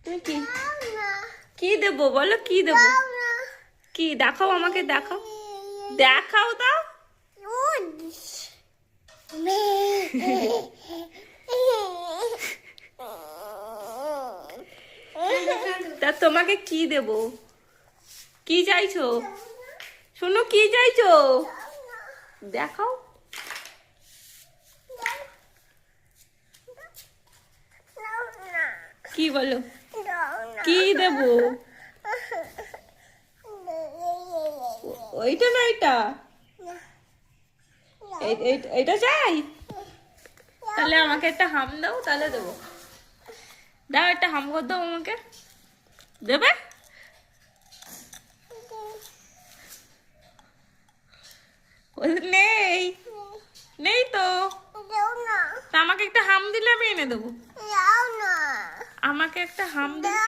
তুমি কি কি দেবো বলো, কি দেবো? কি দেখাও, আমাকে দেখাও, দেখাও দাও। তা তোমাকে কি দেবো? কি চাইছো? শোনো, কি চাইছো দেখাও। কি বলো, কি দেবো? ওইটা না, এটা এটা চাই। তাহলে আমাকে একটা হাম দাও, তাহলে দেবো। দাও, একটা হাম করে দাও আমাকে, দেবে? নেই, নেই তো। তা আমাকে একটা হাম দিলে আমি এনে দেবো। আমাকে একটা হাম দিলে